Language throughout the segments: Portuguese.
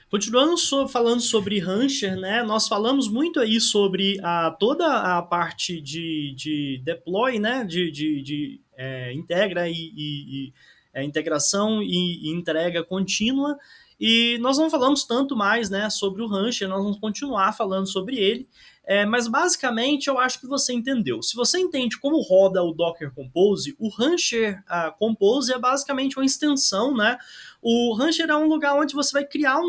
Continuando falando sobre Rancher, né? Nós falamos muito aí sobre toda a parte de deploy, né? Integra integração e entrega contínua. E nós não falamos tanto mais, né, sobre o Rancher, nós vamos continuar falando sobre ele. Mas basicamente eu acho que você entendeu. Se você entende como roda o Docker Compose, o Rancher Compose é basicamente uma extensão, né? O Rancher é um lugar onde você vai criar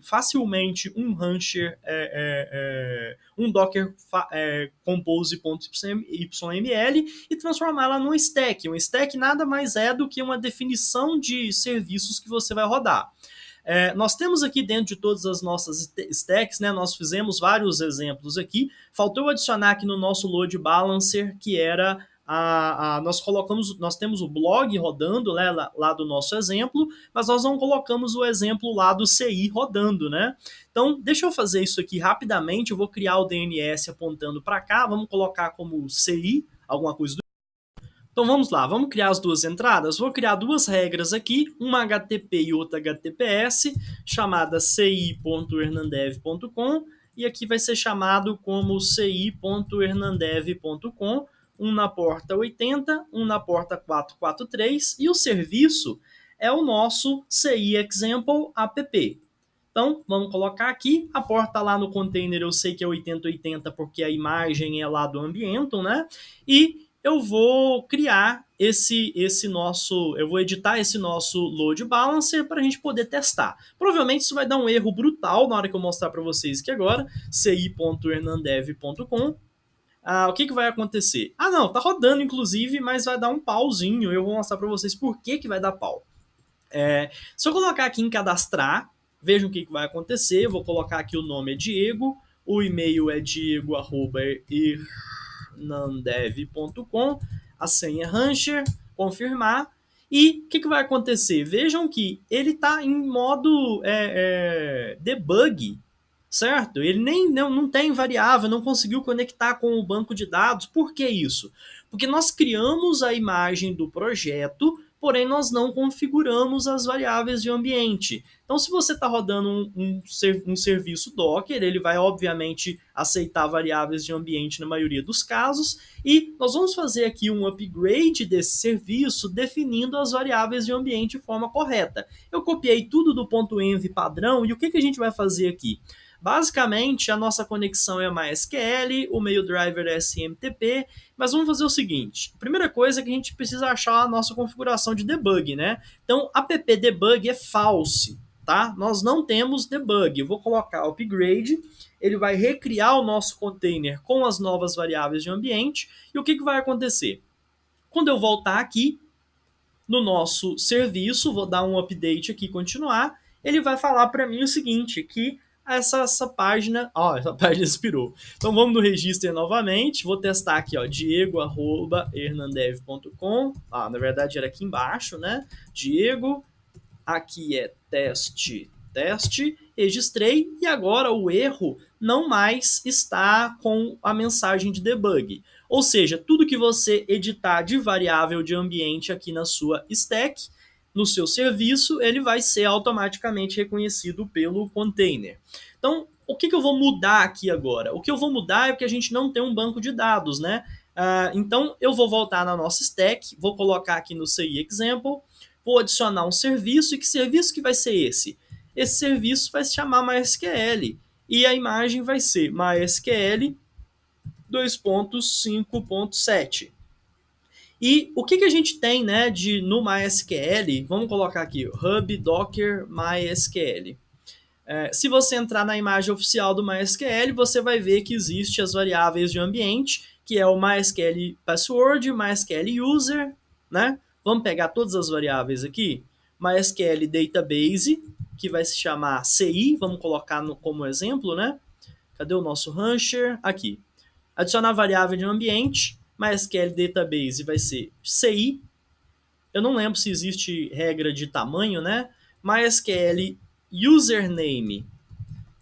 facilmente um Rancher, um Docker compose.yml e transformá-la num stack. Um stack nada mais é do que uma definição de serviços que você vai rodar. Nós temos aqui dentro de todas as nossas stacks, né, nós fizemos vários exemplos aqui. Faltou adicionar aqui no nosso load balancer, que era nós temos o blog rodando, né, lá do nosso exemplo, mas nós não colocamos o exemplo lá do CI rodando, né? Então, deixa eu fazer isso aqui rapidamente. Eu vou criar o DNS apontando para cá. Vamos colocar como CI, alguma coisa do. Então vamos lá, vamos criar as duas entradas. Vou criar duas regras aqui, uma HTTP e outra HTTPS, chamada ci.hernandev.com, e aqui vai ser chamado como ci.hernandev.com, um na porta 80, um na porta 443, e o serviço é o nosso CI Example app. Então, vamos colocar aqui, a porta lá no container eu sei que é 8080 porque a imagem é lá do ambiente, né? E eu vou criar eu vou editar esse nosso load balancer para a gente poder testar. Provavelmente isso vai dar um erro brutal na hora que eu mostrar para vocês aqui agora, ci.hernandev.com. O que vai acontecer? Não, tá rodando inclusive, mas vai dar um pauzinho. Eu vou mostrar para vocês por que vai dar pau. Se eu colocar aqui em cadastrar, vejam o que vai acontecer. Eu vou colocar aqui o nome é Diego, o e-mail é diego@hernandev.com, a senha é Rancher, confirmar. E o que vai acontecer? Vejam que ele está em modo debug, certo? Ele nem não tem variável, não conseguiu conectar com o banco de dados. Por que isso? Porque nós criamos a imagem do projeto, porém nós não configuramos as variáveis de ambiente. Então, se você está rodando um serviço Docker, ele vai obviamente aceitar variáveis de ambiente na maioria dos casos, e nós vamos fazer aqui um upgrade desse serviço definindo as variáveis de ambiente de forma correta. Eu copiei tudo do .env padrão, e o que a gente vai fazer aqui? Basicamente, a nossa conexão é MySQL, o meio driver é SMTP, mas vamos fazer o seguinte. A primeira coisa é que a gente precisa achar a nossa configuração de debug, né? Então, app debug é false, tá? Nós não temos debug. Eu vou colocar upgrade, ele vai recriar o nosso container com as novas variáveis de ambiente, e o que vai acontecer? Quando eu voltar aqui no nosso serviço, vou dar um update aqui, continuar, ele vai falar para mim o seguinte, que essa página, essa página expirou. Então vamos no register novamente, vou testar aqui, diego@hernandev.com. Na verdade era aqui embaixo, né? Diego, aqui é teste, registrei, e agora o erro não mais está com a mensagem de debug. Ou seja, tudo que você editar de variável de ambiente aqui na sua stack, no seu serviço, ele vai ser automaticamente reconhecido pelo container. Então, o que eu vou mudar aqui agora? O que eu vou mudar é que a gente não tem um banco de dados, né? Então, eu vou voltar na nossa stack, vou colocar aqui no CI Example, vou adicionar um serviço, e que serviço que vai ser esse? Esse serviço vai se chamar MySQL, e a imagem vai ser MySQL 2.5.7. E o que a gente tem, né, no MySQL? Vamos colocar aqui, Hub Docker MySQL. Se você entrar na imagem oficial do MySQL, você vai ver que existe as variáveis de ambiente, que é o MySQL Password, MySQL User, né? Vamos pegar todas as variáveis aqui. MySQL Database, que vai se chamar CI, vamos colocar como exemplo, né? Cadê o nosso Rancher? Aqui. Adicionar variável de ambiente, MySQL Database vai ser CI. Eu não lembro se existe regra de tamanho, né? MySQL Username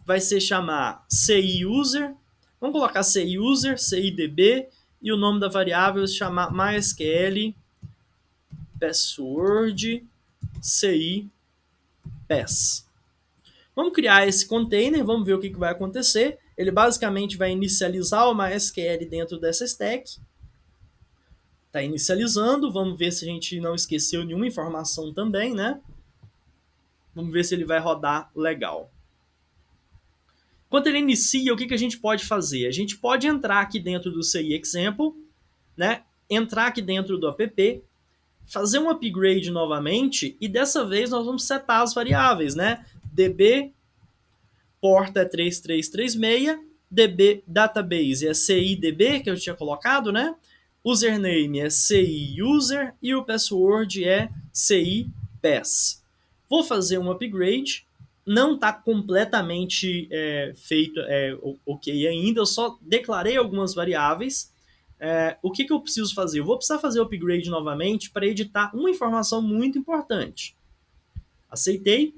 vai ser chamar CI User. Vamos colocar CI User, CIDB, e o nome da variável se chamar MySQL Password CI Pass. Vamos criar esse container, vamos ver o que vai acontecer. Ele basicamente vai inicializar o MySQL dentro dessa stack. Está inicializando, vamos ver se a gente não esqueceu nenhuma informação também, né? Vamos ver se ele vai rodar legal. Quando ele inicia, o que a gente pode fazer? A gente pode entrar aqui dentro do CI Example, né? Entrar aqui dentro do app, fazer um upgrade novamente e dessa vez nós vamos setar as variáveis, né? DB porta é 3336, DB database é CIDB, que eu tinha colocado, né? Username é CI user e o password é CI pass. Vou fazer um upgrade, não está completamente feito ok ainda, eu só declarei algumas variáveis. O que eu preciso fazer? Eu vou precisar fazer o upgrade novamente para editar uma informação muito importante. Aceitei.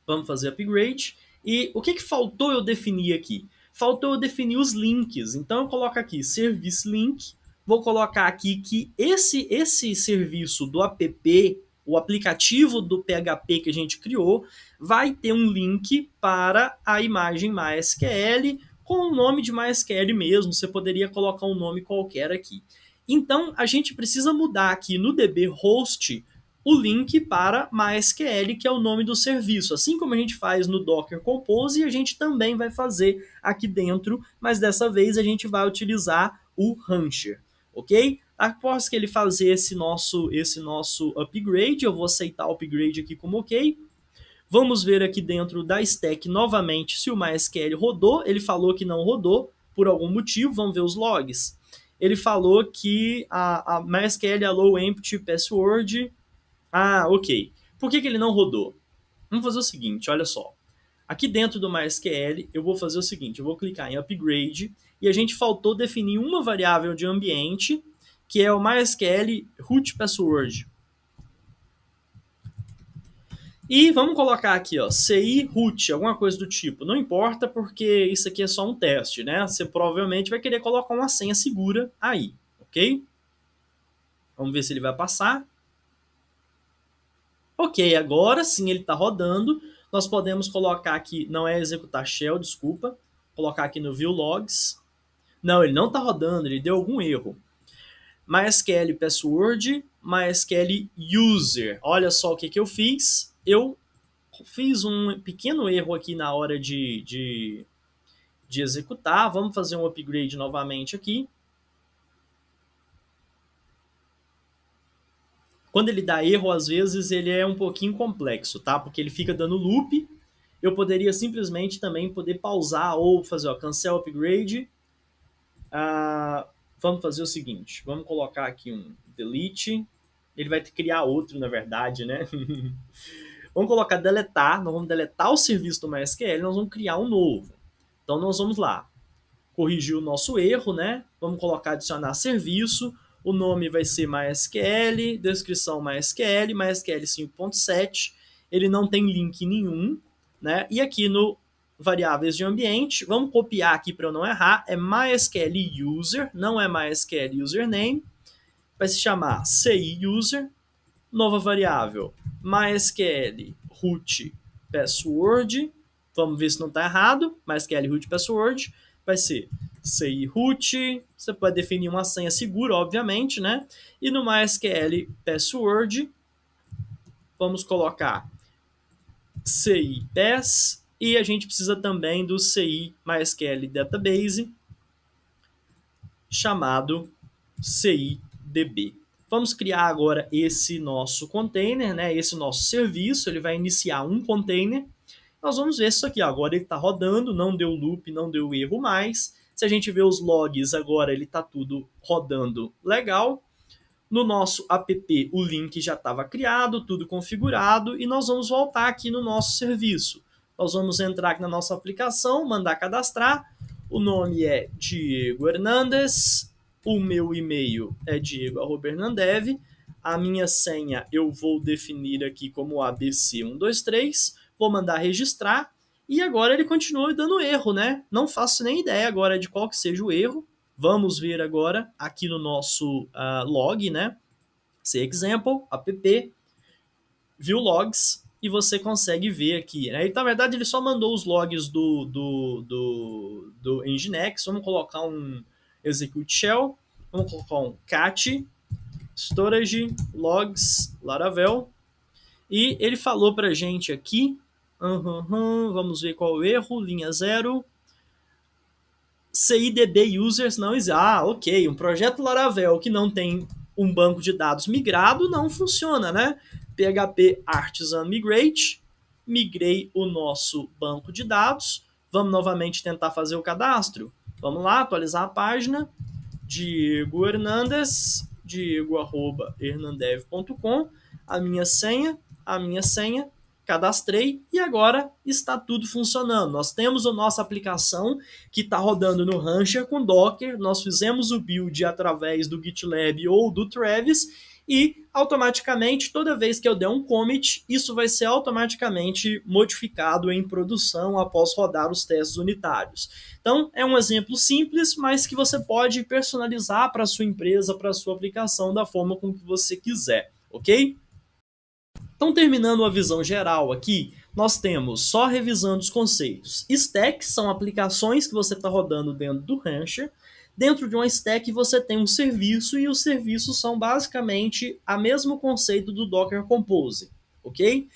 Vamos fazer upgrade. E o que faltou eu definir aqui? Faltou eu definir os links. Então eu coloco aqui service link. Vou colocar aqui que esse serviço do app, o aplicativo do PHP que a gente criou, vai ter um link para a imagem MySQL com o nome de MySQL mesmo. Você poderia colocar um nome qualquer aqui. Então a gente precisa mudar aqui no DB host o link para MySQL, que é o nome do serviço. Assim como a gente faz no Docker Compose, a gente também vai fazer aqui dentro, mas dessa vez a gente vai utilizar o Rancher, ok? Após que ele fazer esse nosso upgrade, eu vou aceitar o upgrade aqui como ok. Vamos ver aqui dentro da stack novamente se o MySQL rodou. Ele falou que não rodou por algum motivo, vamos ver os logs. Ele falou que a MySQL allow empty password. Ah, ok. Por que ele não rodou? Vamos fazer o seguinte, olha só. Aqui dentro do MySQL, eu vou fazer o seguinte, eu vou clicar em Upgrade, e a gente faltou definir uma variável de ambiente, que é o MySQL root password. E vamos colocar aqui, ó, CI root, alguma coisa do tipo. Não importa, porque isso aqui é só um teste, né? Você provavelmente vai querer colocar uma senha segura aí, ok? Vamos ver se ele vai passar. Ok, agora sim ele está rodando. Nós podemos colocar aqui, não é executar shell, desculpa. Colocar aqui no view logs. Não, ele não está rodando, ele deu algum erro. MySQL password, MySQL user. Olha só o que eu fiz. Eu fiz um pequeno erro aqui na hora de executar. Vamos fazer um upgrade novamente aqui. Quando ele dá erro, às vezes ele é um pouquinho complexo, tá? Porque ele fica dando loop. Eu poderia simplesmente também poder pausar ou fazer, ó, cancel upgrade. Vamos fazer o seguinte, vamos colocar aqui um delete. Ele vai ter que criar outro, na verdade, né? Vamos colocar deletar, nós vamos deletar o serviço do MySQL, nós vamos criar um novo. Então nós vamos lá, corrigir o nosso erro, né? Vamos colocar adicionar serviço, o nome vai ser MySQL, descrição MySQL, MySQL 5.7, ele não tem link nenhum, né? E aqui no variáveis de ambiente, vamos copiar aqui para eu não errar, é MySQL user, não é MySQL username, vai se chamar CI user, nova variável MySQL root password, vamos ver se não está errado, MySQL root password, vai ser CI root, você pode definir uma senha segura, obviamente, né? E no MySQL password, vamos colocar CI pass, e a gente precisa também do CI MySQL database, chamado CIDB. Vamos criar agora esse nosso container, né? Esse nosso serviço, ele vai iniciar um container. Nós vamos ver isso aqui, ó. Agora ele está rodando, não deu loop, não deu erro mais. Se a gente ver os logs agora, ele está tudo rodando legal. No nosso app, o link já estava criado, tudo configurado, e nós vamos voltar aqui no nosso serviço. Nós vamos entrar aqui na nossa aplicação, mandar cadastrar. O nome é Diego Hernandes, o meu e-mail é diego@hernandev, a minha senha eu vou definir aqui como ABC123, vou mandar registrar, e agora ele continua dando erro, né? Não faço nem ideia agora de qual que seja o erro. Vamos ver agora aqui no nosso log, né? Example, app, view logs, e você consegue ver aqui, né? E, na verdade, ele só mandou os logs do Nginx. Vamos colocar um execute shell, vamos colocar um cat storage logs laravel, e ele falou pra gente aqui, vamos ver qual é o erro, linha 0, CIDB users não existe. Ah, ok, um projeto Laravel que não tem um banco de dados migrado não funciona, né? PHP Artisan Migrate, migrei o nosso banco de dados, vamos novamente tentar fazer o cadastro. Vamos lá, atualizar a página, Diego Hernandes, diego@hernandev.com, a minha senha, cadastrei e agora está tudo funcionando. Nós temos a nossa aplicação que está rodando no Rancher com Docker, nós fizemos o build através do GitLab ou do Travis e automaticamente, toda vez que eu der um commit, isso vai ser automaticamente modificado em produção após rodar os testes unitários. Então, é um exemplo simples, mas que você pode personalizar para a sua empresa, para a sua aplicação, da forma como que você quiser, ok? Então, terminando a visão geral aqui, nós temos, só revisando os conceitos, stacks são aplicações que você está rodando dentro do Rancher. Dentro de uma stack você tem um serviço e os serviços são basicamente o mesmo conceito do Docker Compose, ok?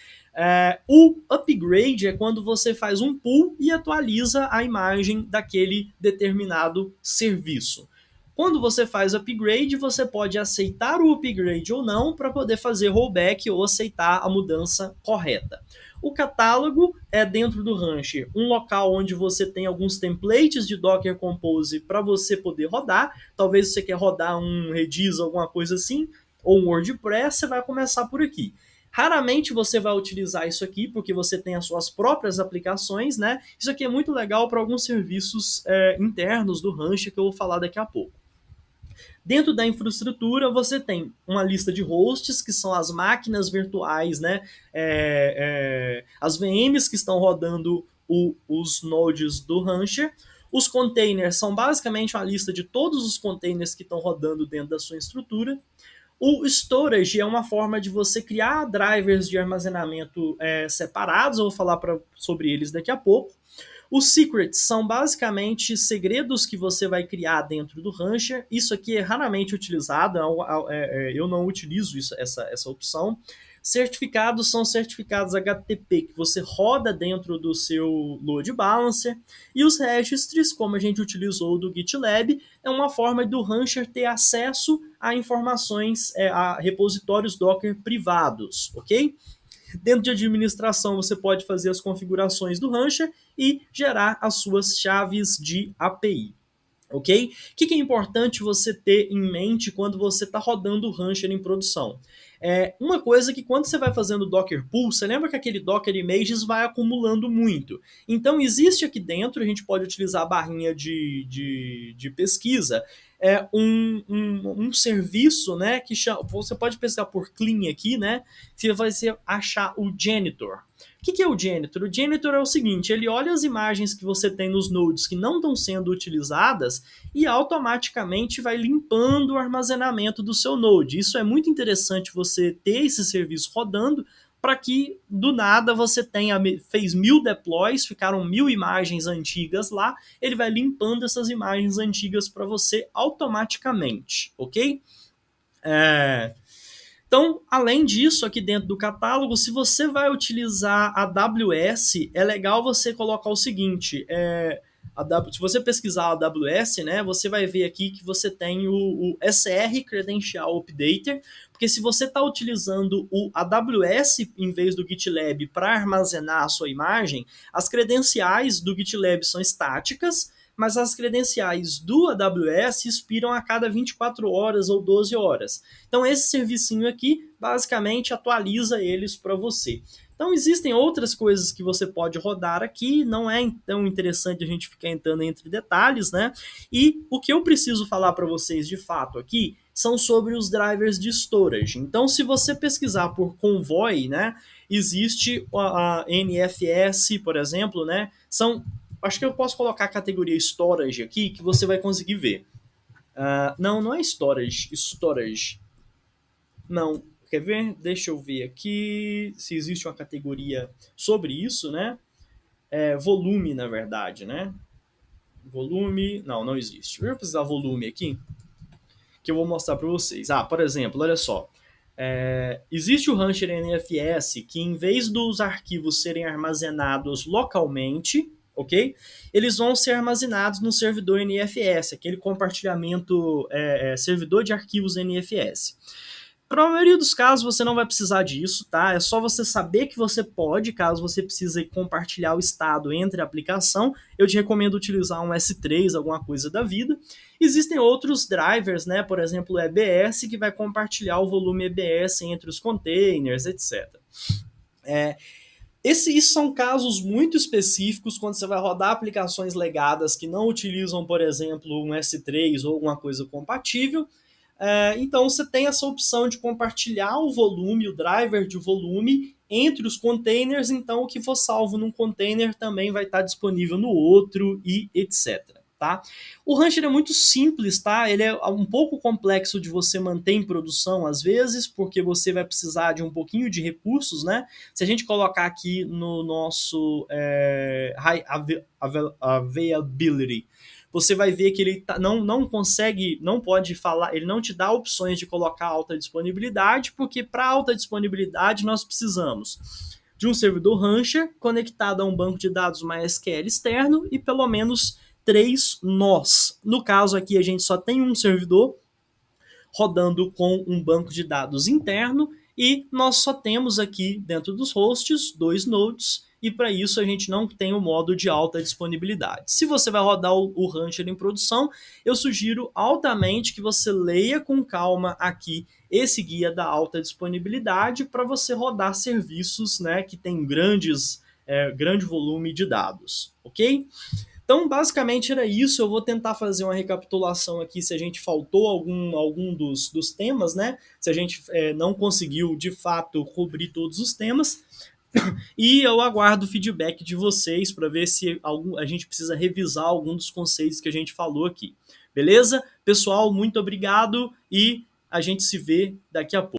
O upgrade é quando você faz um pull e atualiza a imagem daquele determinado serviço. Quando você faz upgrade, você pode aceitar o upgrade ou não para poder fazer rollback ou aceitar a mudança correta. O catálogo é dentro do Rancher um local onde você tem alguns templates de Docker Compose para você poder rodar. Talvez você quer rodar um Redis, alguma coisa assim, ou um WordPress, você vai começar por aqui. Raramente você vai utilizar isso aqui, porque você tem as suas próprias aplicações, né? Isso aqui é muito legal para alguns serviços internos do Rancher que eu vou falar daqui a pouco. Dentro da infraestrutura, você tem uma lista de hosts, que são as máquinas virtuais, né? As VMs que estão rodando os nodes do Rancher. Os containers são basicamente uma lista de todos os containers que estão rodando dentro da sua estrutura. O storage é uma forma de você criar drivers de armazenamento separados, eu vou falar sobre eles daqui a pouco. Os secrets são basicamente segredos que você vai criar dentro do Rancher. Isso aqui é raramente utilizado, eu não utilizo essa opção. Certificados são certificados HTTP que você roda dentro do seu load balancer. E os registries, como a gente utilizou do GitLab, é uma forma do Rancher ter acesso a informações, a repositórios Docker privados, ok? Dentro de administração, você pode fazer as configurações do Rancher e gerar as suas chaves de API. Ok? O que é importante você ter em mente quando você está rodando o Rancher em produção? Uma coisa que quando você vai fazendo Docker Pull, você lembra que aquele Docker Images vai acumulando muito. Então existe aqui dentro, a gente pode utilizar a barrinha de pesquisa, um serviço, né, que você pode pesquisar por clean aqui, né, que vai achar o Janitor. O que é o Janitor? O Janitor é o seguinte, ele olha as imagens que você tem nos nodes que não estão sendo utilizadas e automaticamente vai limpando o armazenamento do seu node. Isso é muito interessante você ter esse serviço rodando para que do nada você fez 1000 deploys, ficaram 1000 imagens antigas lá, ele vai limpando essas imagens antigas para você automaticamente, ok? Então, além disso, aqui dentro do catálogo, se você vai utilizar a AWS, é legal você colocar o seguinte, se você pesquisar a AWS, né, você vai ver aqui que você tem o SR Credential Updater, porque se você está utilizando o AWS em vez do GitLab para armazenar a sua imagem, as credenciais do GitLab são estáticas, mas as credenciais do AWS expiram a cada 24 horas ou 12 horas. Então esse servicinho aqui basicamente atualiza eles para você. Então existem outras coisas que você pode rodar aqui, não é tão interessante a gente ficar entrando entre detalhes, né? E o que eu preciso falar para vocês de fato aqui são sobre os drivers de storage. Então se você pesquisar por Convoy, né, existe a NFS, por exemplo, né, acho que eu posso colocar a categoria Storage aqui, que você vai conseguir ver. Não é Storage. Não. Quer ver? Deixa eu ver aqui se existe uma categoria sobre isso, né? Volume, na verdade, né? Volume, não existe. Eu vou precisar volume aqui, que eu vou mostrar para vocês. Por exemplo, olha só. Existe o Rancher NFS que, em vez dos arquivos serem armazenados localmente, ok? Eles vão ser armazenados no servidor NFS, aquele compartilhamento, servidor de arquivos NFS. Para a maioria dos casos, você não vai precisar disso, tá? É só você saber que você pode, caso você precise compartilhar o estado entre a aplicação. Eu te recomendo utilizar um S3, alguma coisa da vida. Existem outros drivers, né? Por exemplo, o EBS, que vai compartilhar o volume EBS entre os containers, etc. Isso são casos muito específicos quando você vai rodar aplicações legadas que não utilizam, por exemplo, um S3 ou alguma coisa compatível. Então você tem essa opção de compartilhar o volume, o driver de volume, entre os containers. Então o que for salvo num container também vai estar disponível no outro e etc. Tá? O Rancher é muito simples, tá? Ele é um pouco complexo de você manter em produção às vezes, porque você vai precisar de um pouquinho de recursos, né? Se a gente colocar aqui no nosso High Availability, você vai ver que ele não consegue, não pode falar, ele não te dá opções de colocar alta disponibilidade, porque para alta disponibilidade nós precisamos de um servidor Rancher conectado a um banco de dados MySQL externo e pelo menos 3 nós. No caso aqui a gente só tem um servidor rodando com um banco de dados interno e nós só temos aqui dentro dos hosts 2 nodes e para isso a gente não tem o modo de alta disponibilidade. Se você vai rodar o Rancher em produção, eu sugiro altamente que você leia com calma aqui esse guia da alta disponibilidade para você rodar serviços, né, que tem grande volume de dados, ok? Então, basicamente era isso. Eu vou tentar fazer uma recapitulação aqui se a gente faltou algum dos temas, né? Se a gente não conseguiu, de fato, cobrir todos os temas. E eu aguardo o feedback de vocês para ver se a gente precisa revisar algum dos conceitos que a gente falou aqui. Beleza? Pessoal, muito obrigado e a gente se vê daqui a pouco.